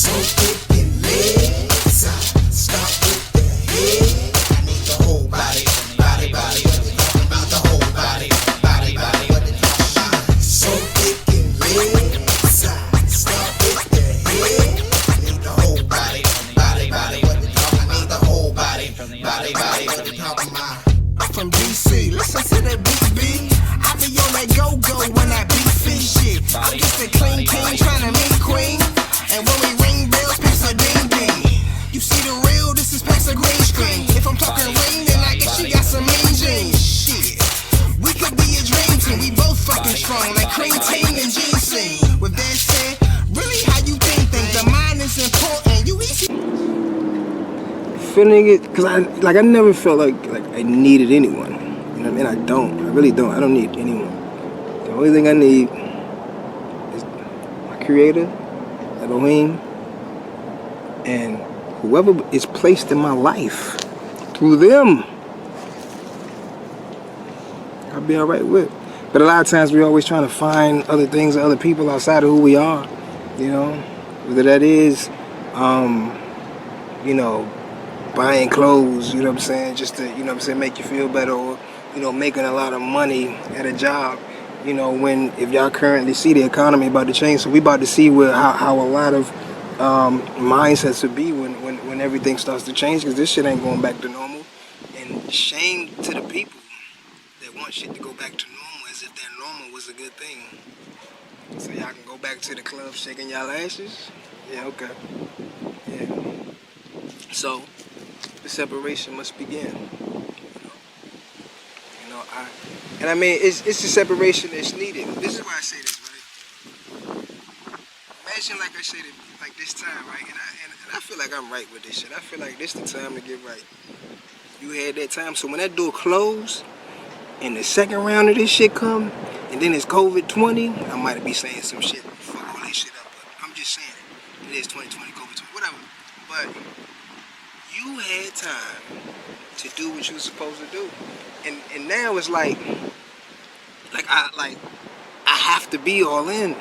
So thick and legs, stop with the head. I need the whole body, body, body. Talking about the whole body, body, body. So thick and legs, stop with the head. I need the whole body, body, body. I need the whole body, body, body. From DC, listen to the BB. I be on that go-go when I beat fish shit. I'm just a clean king trying to meet queen. And when we ring bells, pass a ding ding. You see the real, this is past a green screen. If I'm talking ring, then I guess she got some mean jeans. Shit, we could be a dream team. We both fucking strong, like cream team and G scene. With that said, really how you think things? The mind is important. You easy. Feeling it, cause I never felt like I needed anyone. You know what I mean? I don't. I really don't. I don't need anyone. The only thing I need is my creator, Elohim, and whoever is placed in my life through them. I'll be all right with. But a lot of times we're always trying to find other things or other people outside of who we are. You know, whether that is, you know, buying clothes, you know what I'm saying, just to, you know what I'm saying, make you feel better, or, you know, making a lot of money at a job, you know, if y'all currently see the economy about to change, so we about to see how a lot of mindsets would be when everything starts to change, because this shit ain't going back to normal. And shame to the people that want shit to go back to normal as if that normal was a good thing. So y'all can go back to the club shaking y'all asses? Yeah, okay. Yeah. So the separation must begin. You know, I mean, it's the separation that's needed. This is why I say this, right? Imagine, like I said, like this time, right? And I feel like I'm right with this shit. I feel like this the time to get right. You had that time, so when that door closed, and the second round of this shit come, and then it's COVID-20, I might be saying some shit, fuck all this shit up, but I'm just saying, it is 2020, COVID-20, whatever. But you had time to do what you were supposed to do, and now it's like I have to be all in,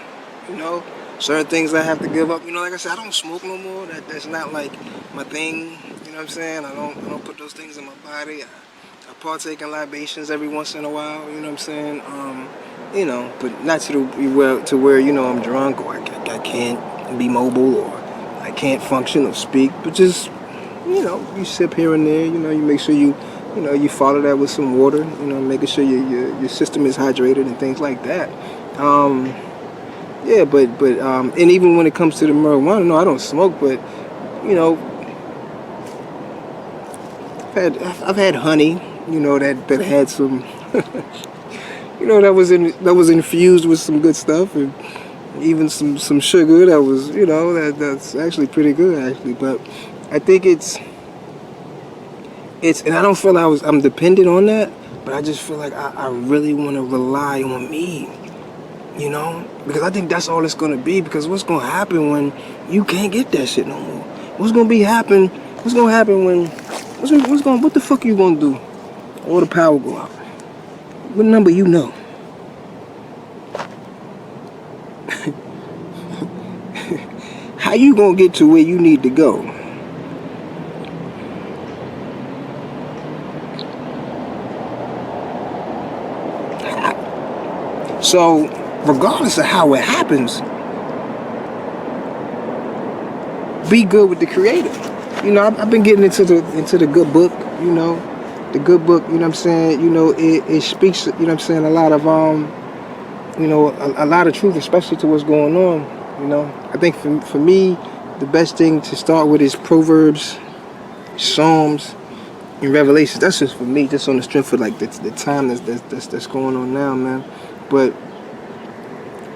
you know. Certain things I have to give up, you know. Like I said, I don't smoke no more. That's not like my thing, you know what I'm saying. I don't put those things in my body. I partake in libations every once in a while, you know what I'm saying. You know, but not to where you know I'm drunk, or I can't be mobile, or I can't function or speak, but just, you know, you sip here and there, you know, you make sure you follow that with some water, you know, making sure your system is hydrated and things like that. Yeah, but and even when it comes to the marijuana, no, I don't smoke, but, you know, I've had honey, you know, that had some, you know, that was infused with some good stuff, and even some sugar that was, you know, that's actually pretty good, actually. But I think it's, and I don't feel I'm dependent on that, but I just feel like I really want to rely on me, you know, because I think that's all it's gonna be. Because what's gonna happen when you can't get that shit no more? What's gonna happen when what the fuck you gonna do? All the power go out. What number you know? How you gonna get to where you need to go? So, regardless of how it happens, be good with the creator. You know, I've been getting into the good book, you know. The good book, you know what I'm saying, you know, it speaks, you know what I'm saying, a lot of, you know, a lot of truth, especially to what's going on, you know. I think for me, the best thing to start with is Proverbs, Psalms, and Revelations. That's just for me, just on the strength of like the time that's going on now, man. But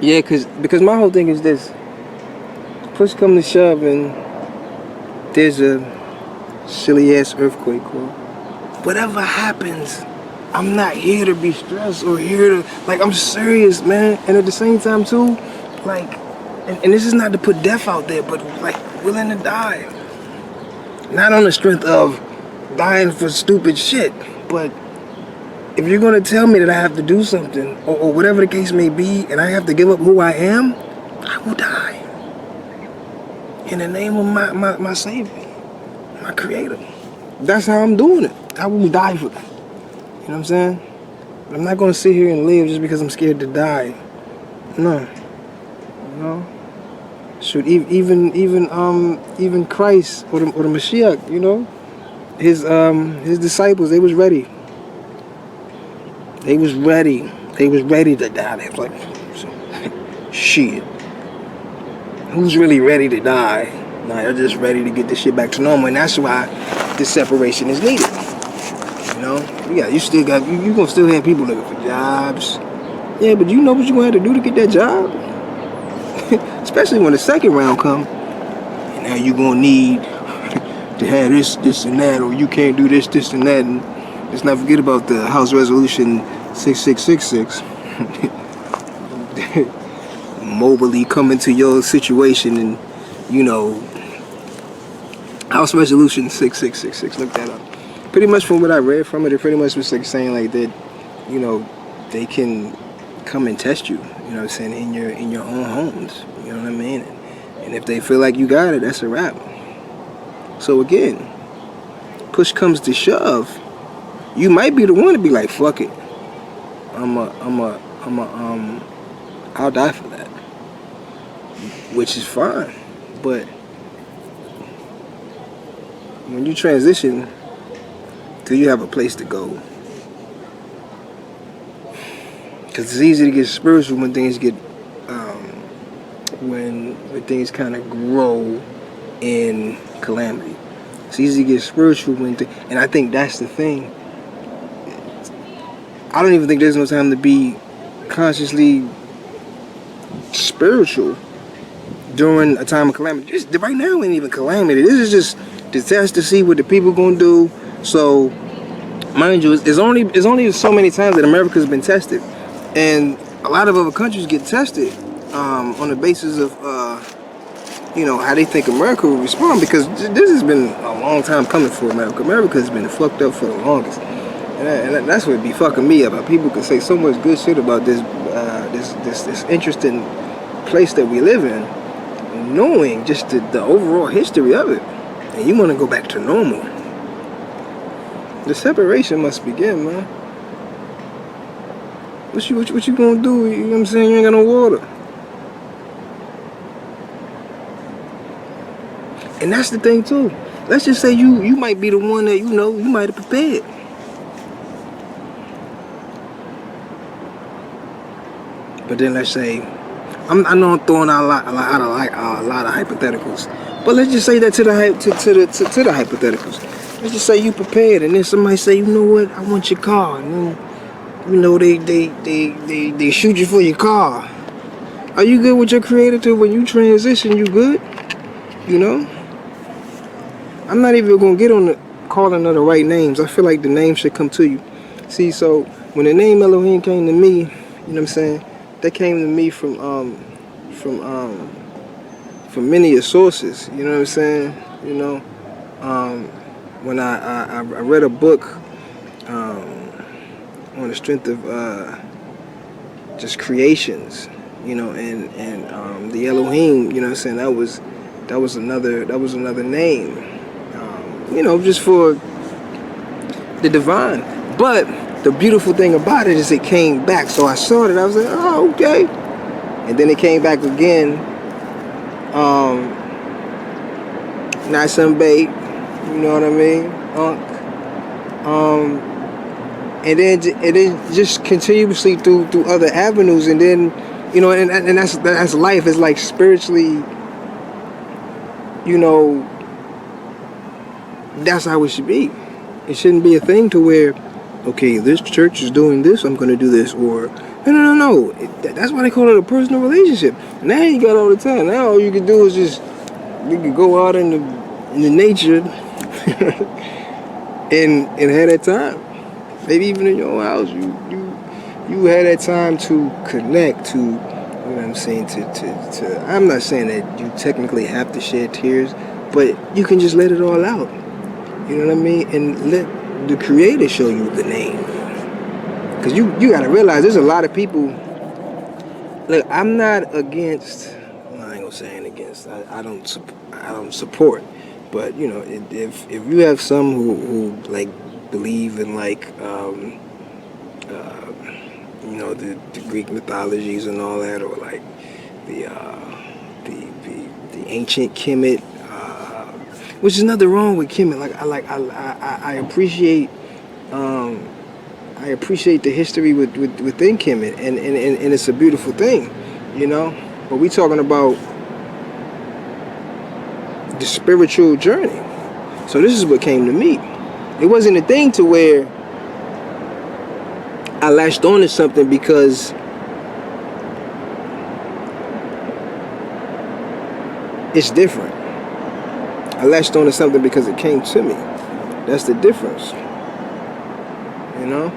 yeah, because my whole thing is this: push come to shove, and there's a silly ass earthquake, or whatever happens, I'm not here to be stressed or here to, like, I'm serious, man. And at the same time too, like, and this is not to put death out there, but like willing to die, not on the strength of dying for stupid shit, but if you're gonna tell me that I have to do something, or whatever the case may be, and I have to give up who I am, I will die. in the name of my Savior, my Creator. That's how I'm doing it. I will die for that. You know what I'm saying? I'm not gonna sit here and live just because I'm scared to die. No. You know? Shoot, even Christ or the Mashiach, you know, his disciples, they was ready. They was ready. They was ready to die. They was like, shit. Who's really ready to die? Nah, they're just ready to get this shit back to normal, and that's why this separation is needed. You know, you gonna still have people looking for jobs. Yeah, but you know what you gonna have to do to get that job? Especially when the second round come, and now you gonna need to have this and that, or you can't do this and that, and let's not forget about the House Resolution 6666. Mobily come into your situation, and you know, House Resolution 6666. Look that up. Pretty much from what I read from it, it pretty much was like saying like that, you know, they can come and test you. You know what I'm saying, in your own homes. You know what I mean? And if they feel like you got it, that's a wrap. So again, push comes to shove, you might be the one to be like, fuck it. I'll die for that. Which is fine. But when you transition, do you have a place to go? Because it's easy to get spiritual when things get, when things kind of grow in calamity. It's easy to get spiritual when, and I think that's the thing. I don't even think there's no time to be consciously spiritual during a time of calamity. Just right now ain't even calamity. This is just to test to see what the people gonna do. So, mind you, it's only so many times that America's been tested, and a lot of other countries get tested on the basis of you know, how they think America will respond, because this has been a long time coming for America. America has been fucked up for the longest, and that's what be fucking me up. People can say so much good shit about this interesting place that we live in, knowing just the overall history of it, and you want to go back to normal. The separation must begin, man. What you gonna do? You know what I'm saying? You ain't got no water. And that's the thing too. Let's just say you might be the one that, you know, you might have prepared. But then let's say, I know I'm throwing out a lot of hypotheticals, but let's just say that to the hypotheticals. Let's just say you prepared, and then somebody say, you know what, I want your car, and then, you know, they shoot you for your car. Are you good with your Creator till when you transition? You good? You know? I'm not even gonna get on the calling of the right names. I feel like the name should come to you. See, so when the name Elohim came to me, you know what I'm saying? That came to me from many sources. You know what I'm saying? You know, when I read a book on the strength of just creations, you know, and the Elohim, you know what I'm saying? That was another name, you know, just for the divine. But the beautiful thing about it is it came back. So I saw it, I was like, oh, okay. And then it came back again. Nice and bait, you know what I mean? And then just continuously through other avenues, and then, you know, and that's life. It's like spiritually, you know, that's how it should be. It shouldn't be a thing to where, okay, this church is doing this, I'm going to do this, or no. That's why they call it a personal relationship. Now you got all the time. Now all you can do is just, you can go out in the nature and have that time. Maybe even in your house, you had that time to connect to, you know what I'm saying, to I'm not saying that you technically have to shed tears, but you can just let it all out. You know what I mean? And let the Creator show you the name. Because you got to realize there's a lot of people. Look, I'm not against, well, I ain't gonna say anything I don't support. But you know, if you have some who like believe in like you know the Greek mythologies and all that, or like the the ancient Kemet, which is nothing wrong with Kemet. I appreciate I appreciate the history within Kemet, and it's a beautiful thing, you know. But we talking about the spiritual journey. So this is what came to me. It wasn't a thing to where I latched on to something because it's different. I latched on to something because it came to me. That's the difference. You know?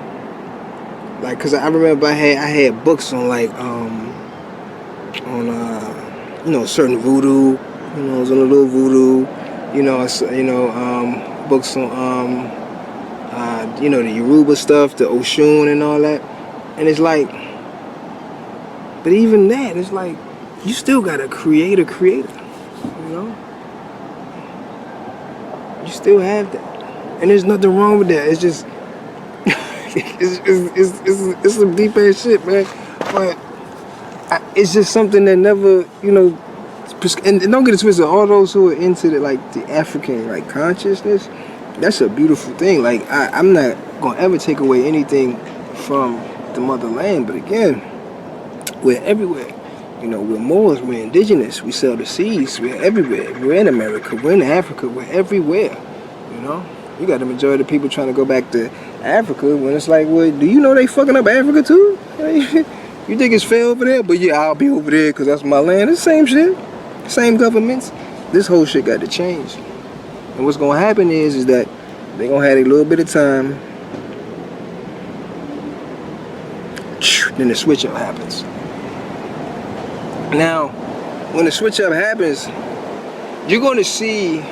Like, cause I remember I had books on like you know, certain voodoo, you know, it was on a little voodoo, books on you know, the Yoruba stuff, the Oshun and all that. And it's like, but even that, it's like, you still gotta create a creator, you know? You still have that. And there's nothing wrong with that. It's just, it's some deep ass shit, man. But it's just something that never, you know, and don't get it twisted, all those who are into the, like, the African, like, consciousness, that's a beautiful thing. Like, I'm not gonna ever take away anything from the motherland, but again, we're everywhere. You know, we're Moors, we're indigenous, we sell the seeds, we're everywhere. We're in America, we're in Africa, we're everywhere. You know? You got the majority of people trying to go back to Africa when it's like, well, do you know they fucking up Africa too? You think it's fair over there? But yeah, I'll be over there because that's my land. It's the same shit. Same governments. This whole shit got to change. And what's gonna happen is that they gonna have a little bit of time, then the switch up happens. Now, when the switch up happens, you're gonna see.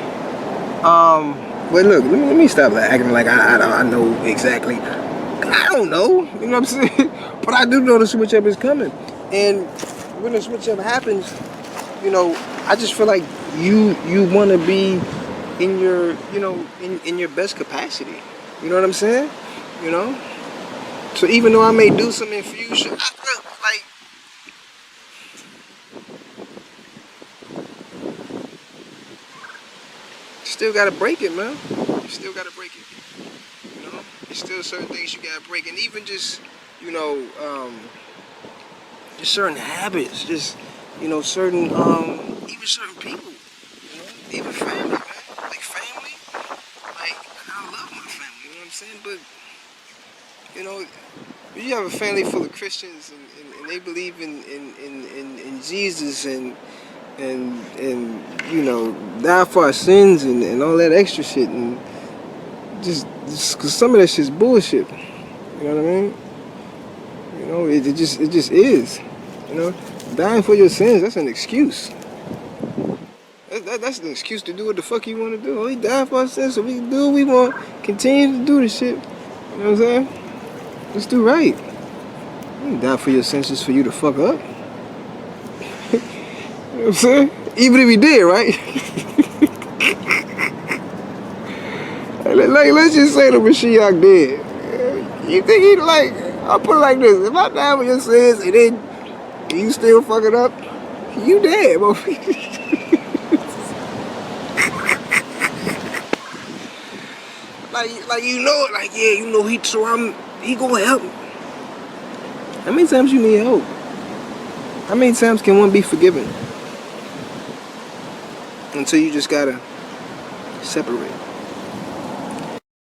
Well, look, let me stop acting like I know exactly. I don't know, you know what I'm saying? But I do know the switch up is coming. And when the switch up happens, you know, I just feel like you want to be in your, you know, in your best capacity. You know what I'm saying? You know? So even though I may do some infusion, like, still gotta break it, man. You still gotta break it. You know? There's still certain things you gotta break. And even just, you know, just certain habits, just, you know, certain, even certain people, you know, even family, man. Like family, like, I love my family, you know what I'm saying? But, you know, you have a family full of Christians and they believe in Jesus and you know, die for our sins and all that extra shit, and just cause some of that shit's bullshit. You know what I mean? You know, it just is. You know, dying for your sins, that's an excuse. That's an excuse to do what the fuck you want to do. We died for our sins, so we can do what we want. Continue to do this shit. You know what I'm saying? Let's do right. You didn't die for your sins just for you to fuck up. You know what I'm saying? Even if he did, right? Like, let's just say the Mashiach did. You think he, like, I'll put it like this. If I die for your sins and then you still fucking up, you dead, motherfucker. like you know it, like, yeah, you know he gonna help me. How many times you need help? How many times can one be forgiven? Until you just gotta separate.